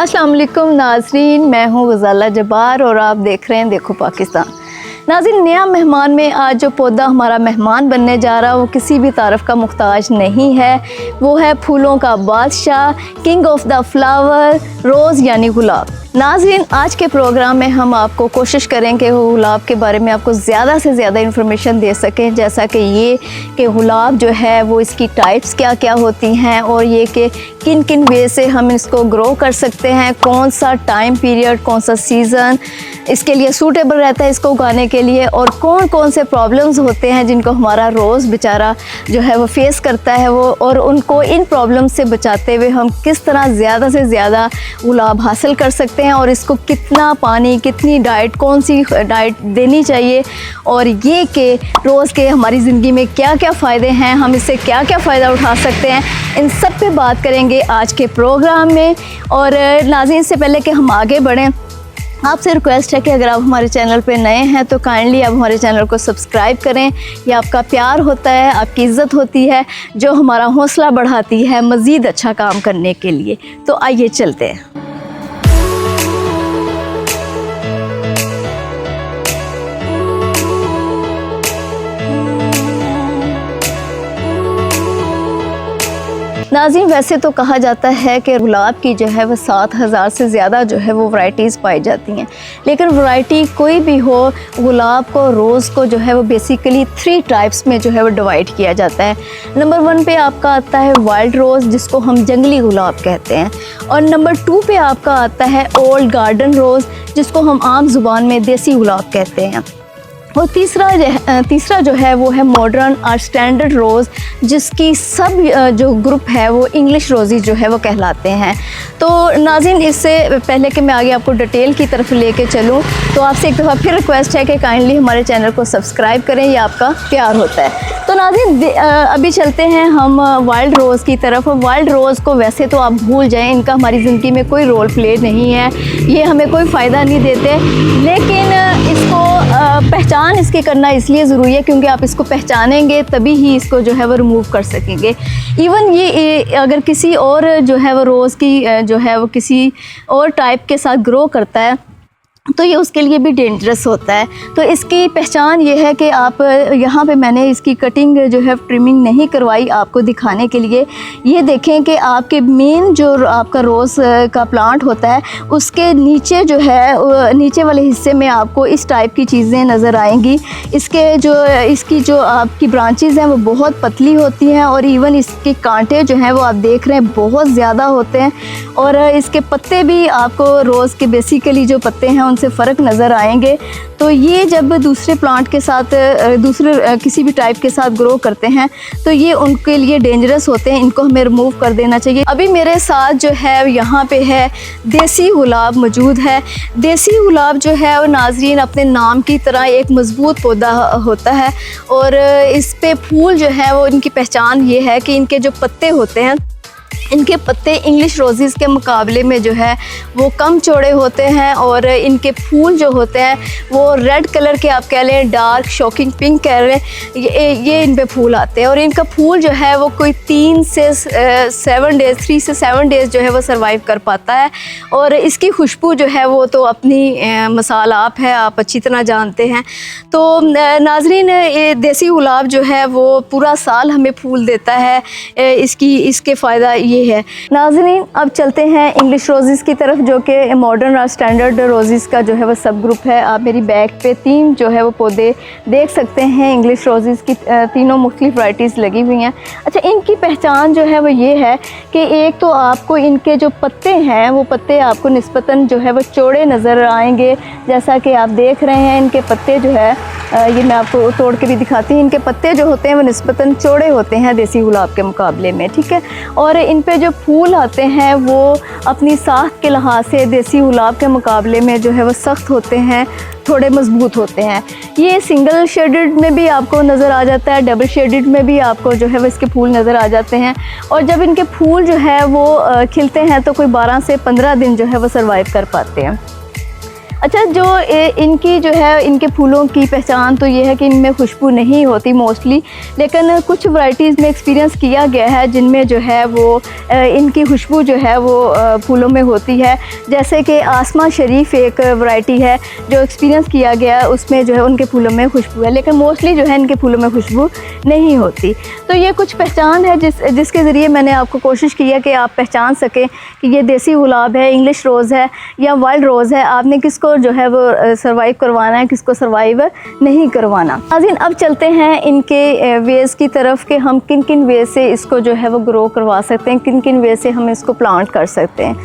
अस्सलाम वालेकुम नाज़रीन, मैं हूँ गज़ाला जब्बार और आप देख रहे हैं देखो पाकिस्तान। नाज़रीन, नया मेहमान में आज जो पौधा हमारा मेहमान बनने जा रहा है वो किसी भी तारीफ़ का मुख्ताज नहीं है। वो है फूलों का बादशाह, किंग ऑफ द फ्लावर, रोज़ यानी गुलाब। नाज़रीन, आज के प्रोग्राम में हम आपको कोशिश करें कि गुलाब के बारे में आपको ज़्यादा से ज़्यादा इन्फॉर्मेशन दे सकें, जैसा कि ये कि गुलाब जो है वो इसकी टाइप्स क्या क्या होती हैं और ये कि किन किन वे से हम इसको ग्रो कर सकते हैं, कौन सा टाइम पीरियड, कौन सा सीज़न इसके लिए सूटेबल रहता है इसको उगाने के लिए, और कौन कौन से प्रॉब्लम्स होते हैं जिनको हमारा रोज़ बेचारा जो है वो फेस करता है वो, और उनको इन प्रॉब्लम से बचाते हुए हम किस तरह ज़्यादा से ज़्यादा गुलाब हासिल कर सकते हैं और इसको कितना पानी, कितनी डाइट, कौन सी डाइट देनी चाहिए, और ये कि रोज़ के हमारी ज़िंदगी में क्या क्या फ़ायदे हैं, हम इससे क्या क्या फ़ायदा उठा सकते हैं, इन सब पे बात करेंगे आज के प्रोग्राम में। और नाज़रीन, इससे पहले कि हम आगे बढ़ें, आपसे रिक्वेस्ट है कि अगर आप हमारे चैनल पे नए हैं तो काइंडली आप हमारे चैनल को सब्सक्राइब करें। ये आपका प्यार होता है, आपकी इज़्ज़त होती है, जो हमारा हौसला बढ़ाती है मज़ीद अच्छा काम करने के लिए। तो आइए चलते हैं। नाज़रीन, वैसे तो कहा जाता है कि गुलाब की जो है वह 7000 से ज़्यादा जो है वो वैराइटीज़ पाई जाती हैं, लेकिन वैरायटी कोई भी हो, गुलाब को, रोज़ को जो है वो बेसिकली 3 टाइप्स में जो है वो डिवाइड किया जाता है। नंबर 1 पे आपका आता है वाइल्ड रोज़, जिसको हम जंगली गुलाब कहते हैं, और नंबर 2 पे आपका आता है ओल्ड गार्डन रोज़, जिसको हम आम ज़ुबान में देसी गुलाब कहते हैं, और तीसरा जो है वो है मॉडर्न और स्टैंडर्ड रोज़, जिसकी सब जो ग्रुप है वो इंग्लिश रोज़ी जो है वो कहलाते हैं। तो नाज़रीन, इससे पहले कि मैं आगे आपको डिटेल की तरफ लेके चलूँ, तो आपसे एक दफ़ा फिर रिक्वेस्ट है कि काइंडली हमारे चैनल को सब्सक्राइब करें, ये आपका प्यार होता है। तो नाज़रीन, अभी चलते हैं हम वाइल्ड रोज़ की तरफ। वाइल्ड रोज़ को वैसे तो आप भूल जाएं, इनका हमारी ज़िंदगी में कोई रोल प्ले नहीं है, ये हमें कोई फ़ायदा नहीं देते, लेकिन इसको पहचान इसकी करना इसलिए ज़रूरी है क्योंकि आप इसको पहचानेंगे तभी ही इसको जो है वो रिमूव कर सकेंगे। इवन ये अगर किसी और जो है वो रोज़ की जो है वो किसी और टाइप के साथ ग्रो करता है तो ये उसके लिए भी डेंजरस होता है। तो इसकी पहचान ये है कि आप यहाँ पे मैंने इसकी कटिंग जो है ट्रिमिंग नहीं करवाई आपको दिखाने के लिए। ये देखें कि आपके मेन जो आपका रोज़ का प्लांट होता है उसके नीचे जो है, नीचे वाले हिस्से में आपको इस टाइप की चीज़ें नज़र आएंगी। इसकी जो आपकी ब्रांचेज़ हैं वो बहुत पतली होती हैं, और इवन इसके कांटे जो हैं वो आप देख रहे हैं बहुत ज़्यादा होते हैं, और इसके पत्ते भी आपको रोज़ के बेसिकली जो पत्ते हैं उनसे फ़र्क नज़र आएंगे। तो ये जब दूसरे प्लांट के साथ, दूसरे किसी भी टाइप के साथ ग्रो करते हैं तो ये उनके लिए डेंजरस होते हैं, इनको हमें रिमूव कर देना चाहिए। अभी मेरे साथ जो है यहाँ पे है देसी गुलाब मौजूद है। देसी गुलाब जो है वो नाज़रीन अपने नाम की तरह एक मज़बूत पौधा होता है, और इस पे फूल जो है वो, इनकी पहचान ये है कि इनके जो पत्ते होते हैं, इनके पत्ते इंग्लिश रोज़ेज़ के मुकाबले में जो है वो कम चौड़े होते हैं, और इनके फूल जो होते हैं वो रेड कलर के, आप कह लें डार्क शॉकिंग पिंक कह रहे हैं, ये इन पे फूल आते हैं, और इनका फूल जो है वो कोई 3 से 7 डेज़ जो है वो सर्वाइव कर पाता है, और इसकी खुशबू जो है वो तो अपनी मसाल आप है, आप अच्छी तरह जानते हैं। तो नाज़रीन, ये देसी गुलाब जो है वो पूरा साल हमें फूल देता है, इसके फ़ायदा ये है। नाज़रीन, अब चलते हैं इंग्लिश रोज़ेज़ की तरफ, जो कि मॉडर्न और स्टैंडर्ड रोज़ेज़ का जो है वो सब ग्रुप है। आप मेरी बैक पे 3 जो है वो पौधे देख सकते हैं, इंग्लिश रोज़ेज़ की तीनों मुख्तलिफ वैराइटीज़ लगी हुई हैं। अच्छा, इनकी पहचान जो है वो ये है कि एक तो आपको इनके जो पत्ते हैं वो पत्ते आपको निस्बतन जो है वो चौड़े नज़र आएंगे, जैसा कि आप देख रहे हैं। इनके पत्ते जो है, ये मैं आपको तोड़ के भी दिखाती हूँ, इनके पत्ते जो होते हैं वो निस्बतन चौड़े होते हैं देसी गुलाब के मुकाबले में, ठीक है। और इन पे जो फूल आते हैं वो अपनी साख के लिहाज से देसी गुलाब के मुकाबले में जो है वो सख्त होते हैं, थोड़े मजबूत होते हैं। ये सिंगल शेडेड में भी आपको नज़र आ जाता है, डबल शेडेड में भी आपको जो है वो इसके फूल नज़र आ जाते हैं, और जब इनके फूल जो है वो खिलते हैं तो कोई 12 से 15 दिन जो है वो सर्वाइव कर पाते हैं। अच्छा, जो इनकी जो है इनके फूलों की पहचान तो ये है कि इनमें खुशबू नहीं होती मोस्टली, लेकिन कुछ वैराइटीज़ में एक्सपीरियंस किया गया है जिनमें जो है वो इनकी खुशबू जो है वो फूलों में होती है। जैसे कि आसमा शरीफ एक वैरायटी है जो एक्सपीरियंस किया गया है, उसमें जो है उनके फूलों में खुशबू है, लेकिन मोस्टली जो है इनके फूलों में खुशबू नहीं होती। तो ये कुछ पहचान है जिसके ज़रिए मैंने आपको कोशिश की है कि आप पहचान सकें कि ये देसी गुलाब है, इंग्लिश रोज़ है या वाइल्ड रोज़ है, आपने किसको जो है वो सर्वाइव करवाना है, किसको सर्वाइव नहीं करवाना। नाज़रीन, अब चलते हैं इनके वेज़ की तरफ कि हम किन किन वे से इसको जो है वो ग्रो करवा सकते हैं, किन किन वे से हम इसको प्लांट कर सकते हैं।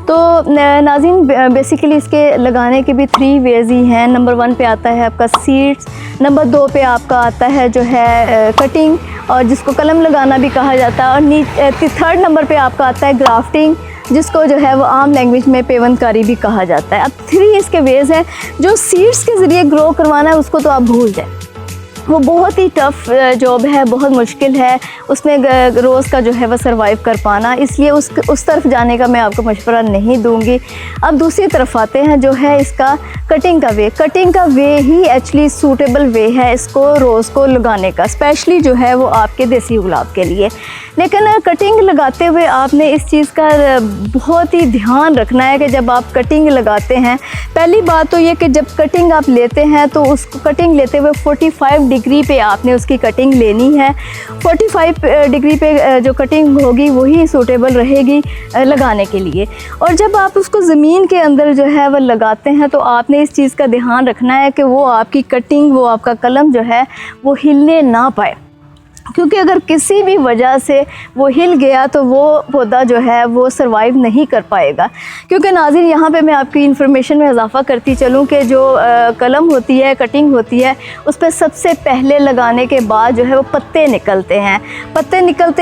तो नाज़रीन, बेसिकली इसके लगाने के भी 3 वेज़ ही हैं। नंबर 1 पे आता है आपका सीड्स, नंबर 2 पे आपका आता है जो है कटिंग, और जिसको कलम लगाना भी कहा जाता है, और 3rd नंबर पे आपका आता है ग्राफ्टिंग, जिसको जो है वो आम लैंग्वेज में पेवंदकारी भी कहा जाता है। अब 3 इसके वेज़ हैं। जो सीड्स के ज़रिए ग्रो करवाना है उसको तो आप भूल जाए, वो बहुत ही टफ़ जॉब है, बहुत मुश्किल है, उसमें रोज़ का जो है वह सर्वाइव कर पाना, इसलिए उस तरफ जाने का मैं आपको मशवरा नहीं दूंगी। अब दूसरी तरफ आते हैं जो है इसका कटिंग का वे। कटिंग का वे ही एक्चुअली सूटेबल वे है इसको रोज़ को लगाने का, स्पेशली जो है वो आपके देसी गुलाब के लिए। लेकिन कटिंग लगाते हुए आपने इस चीज़ का बहुत ही ध्यान रखना है कि जब आप कटिंग लगाते हैं, पहली बात तो ये कि जब कटिंग आप लेते हैं तो उसको कटिंग लेते हुए 45 डिग्री पे आपने उसकी कटिंग लेनी है। 45 डिग्री पे जो कटिंग होगी वही सूटेबल रहेगी लगाने के लिए। और जब आप उसको ज़मीन के अंदर जो है वह लगाते हैं तो आपने इस चीज़ का ध्यान रखना है कि वो आपकी कटिंग, वो आपका कलम जो है वो हिलने ना पाए, क्योंकि अगर किसी भी वजह से वो हिल गया तो वो पौधा जो है वो सर्वाइव नहीं कर पाएगा। क्योंकि नाज़रीन, यहाँ पे मैं आपकी इन्फॉर्मेशन में इजाफ़ा करती चलूँ कि जो कलम होती है, कटिंग होती है, उस पर सबसे पहले लगाने के बाद जो है वो पत्ते निकलते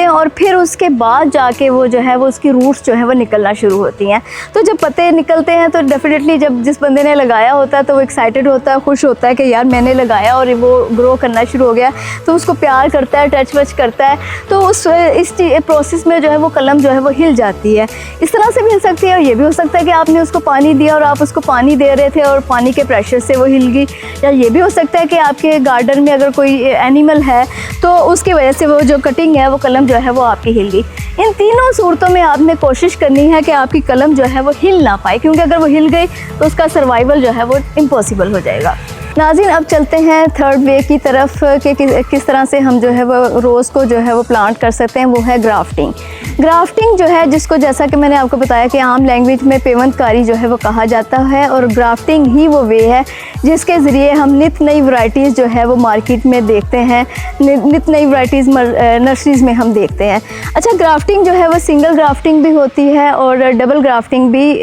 हैं और फिर उसके बाद जाके वो जो है वो उसकी रूट्स जो है वो निकलना शुरू होती हैं। तो जब पत्ते निकलते हैं तो डेफिनेटली जब जिस बंदे ने लगाया होता है तो वो एक्साइटेड होता है, खुश होता है कि यार मैंने लगाया और वो ग्रो करना शुरू हो गया, तो उसको प्यार करता है, टच वच करता है, तो इस प्रोसेस में जो है वो कलम जो है वो हिल जाती है। इस तरह से भी हिल सकती है, और ये भी हो सकता है कि आपने उसको पानी दिया और आप उसको पानी दे रहे थे और पानी के प्रेशर से वो हिल गई, या ये भी हो सकता है कि आपके गार्डन में अगर कोई एनिमल है तो उसकी वजह से वो जो कटिंग है वो कलम जो है वो आपकी हिल गई। इन तीनों सूरतों में आपने कोशिश करनी है कि आपकी कलम जो है वो हिल ना पाए, क्योंकि अगर वो हिल गई तो उसका सर्वाइवल जो है वो इम्पॉसिबल हो जाएगा। नाज़रीन, अब चलते हैं 3rd वे की तरफ कि किस तरह से हम जो है वो रोज़ को जो है वो प्लांट कर सकते हैं, वो है ग्राफ्टिंग। ग्राफ्टिंग जो है, जिसको जैसा कि मैंने आपको बताया कि आम लैंग्वेज में पेवंदकारी जो है वो कहा जाता है, और ग्राफ्टिंग ही वो वे है जिसके ज़रिए हम नित नई वैराइटीज़ जो है वो मार्केट में देखते हैं, नित नई वैराइटीज़ नर्सरीज़ में हम देखते हैं। अच्छा, ग्राफ्टिंग जो है वो सिंगल ग्राफ्टिंग भी होती है और डबल ग्राफ्टिंग भी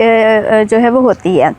जो है वो होती है।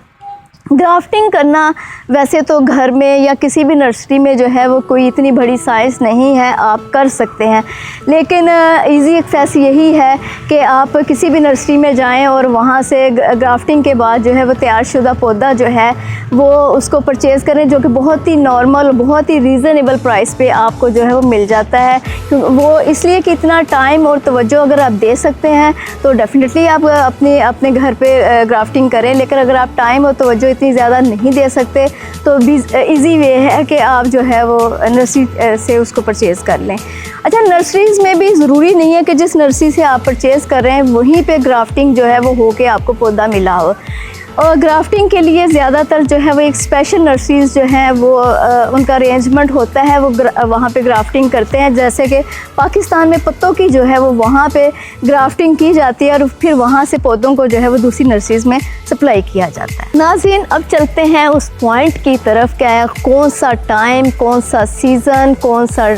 ग्राफ्टिंग करना वैसे तो घर में या किसी भी नर्सरी में जो है वो कोई इतनी बड़ी साइंस नहीं है, आप कर सकते हैं, लेकिन इजी एक्सेस यही है कि आप किसी भी नर्सरी में जाएं और वहाँ से ग्राफ्टिंग के बाद जो है वो तैयारशुदा पौधा जो है वो उसको परचेज़ करें, जो कि बहुत ही नॉर्मल, बहुत ही रीज़नेबल प्राइस पे आपको जो है वो मिल जाता है। वो इसलिए कि इतना टाइम और तवज्जो अगर आप दे सकते हैं तो डेफिनेटली आप अपने घर पे ग्राफ्टिंग करें, लेकिन अगर आप टाइम और तवज्जो इतनी ज़्यादा नहीं दे सकते तो भी इजी वे है कि आप जो है वो नर्सरी से उसको परचेज़ कर लें। अच्छा, नर्सरीज़ में भी ज़रूरी नहीं है कि जिस नर्सरी से आप परचेज़ कर रहे हैं वहीं पे ग्राफ्टिंग जो है वो हो के आपको पौधा मिला हो। और ग्राफ्टिंग के लिए ज़्यादातर जो है वो एक स्पेशल नर्सरीज़ जो हैं वो उनका अरेंजमेंट होता है, वो वहाँ पे ग्राफ्टिंग करते हैं। जैसे कि पाकिस्तान में पत्तों की जो है वो वहाँ पे ग्राफ्टिंग की जाती है और फिर वहाँ से पौधों को जो है वो दूसरी नर्सरीज़ में सप्लाई किया जाता है। नाज़रीन, अब चलते हैं उस पॉइंट की तरफ कि कौन सा टाइम, कौन सा सीज़न, कौन सा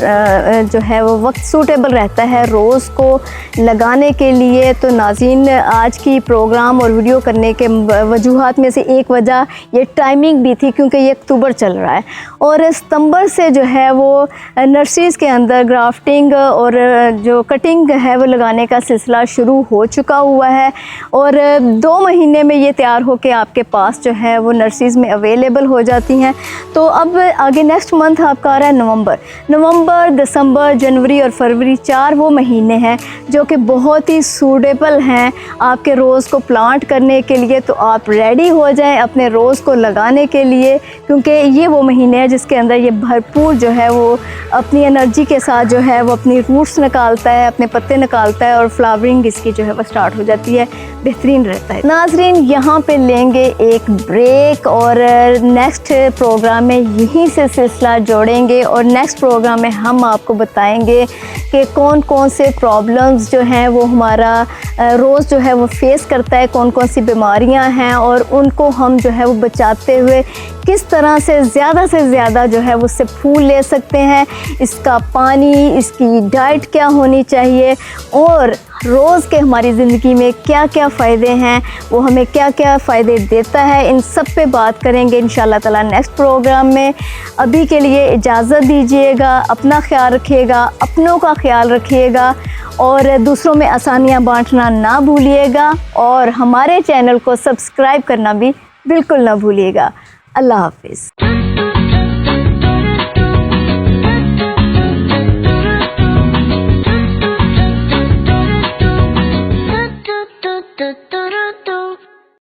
जो है वो वक्त सूटेबल रहता है रोज़ को लगाने के लिए। तो नाज़रीन, आज की प्रोग्राम और वीडियो करने के वजूहात में से एक वजह ये टाइमिंग भी थी, क्योंकि ये अक्टूबर चल रहा है और सितंबर से जो है वो नर्सरीज़ के अंदर ग्राफ्टिंग और जो कटिंग है वो लगाने का सिलसिला शुरू हो चुका हुआ है और 2 महीने में ये तैयार हो के आपके पास जो है वो नर्सरीज़ में अवेलेबल हो जाती हैं। तो अब आगे नेक्स्ट मंथ आपका आ रहा है नवंबर, दिसंबर, जनवरी और फरवरी, 4 वो महीने हैं जो कि बहुत ही सूटेबल हैं आपके रोज़ को प्लांट करने के लिए। तो आप रेडी हो जाएं अपने रोज़ को लगाने के लिए, क्योंकि ये वो महीने है जिसके अंदर ये भरपूर जो है वो अपनी एनर्जी के साथ जो है वो अपनी रूट्स निकालता है, अपने पत्ते निकालता है और फ्लावरिंग इसकी जो है वो स्टार्ट हो जाती है। बेहतरीन रहता है। नाजरीन, यहाँ पे लेंगे एक ब्रेक और नेक्स्ट प्रोग्राम में यहीं से सिलसिला जोड़ेंगे और नेक्स्ट प्रोग्राम में हम आपको बताएंगे कि कौन कौन से प्रॉब्लम्स जो हैं वो हमारा रोज़ जो है वो फेस करता है, कौन कौन सी बीमारियां हैं और उनको हम जो है वो बचाते हुए किस तरह से ज़्यादा जो है वो उससे फूल ले सकते हैं, इसका पानी, इसकी डाइट क्या होनी चाहिए और रोज़ के हमारी ज़िंदगी में क्या क्या फ़ायदे हैं, वो हमें क्या क्या फ़ायदे देता है, इन सब पे बात करेंगे इंशाल्लाह ताला नेक्स्ट प्रोग्राम में। अभी के लिए इजाज़त दीजिएगा, अपना ख्याल रखिएगा, अपनों का ख्याल रखिएगा और दूसरों में आसानियाँ बांटना ना भूलिएगा और हमारे चैनल को सब्सक्राइब करना भी बिल्कुल ना भूलिएगा। अल्लाह हाफ़िज़।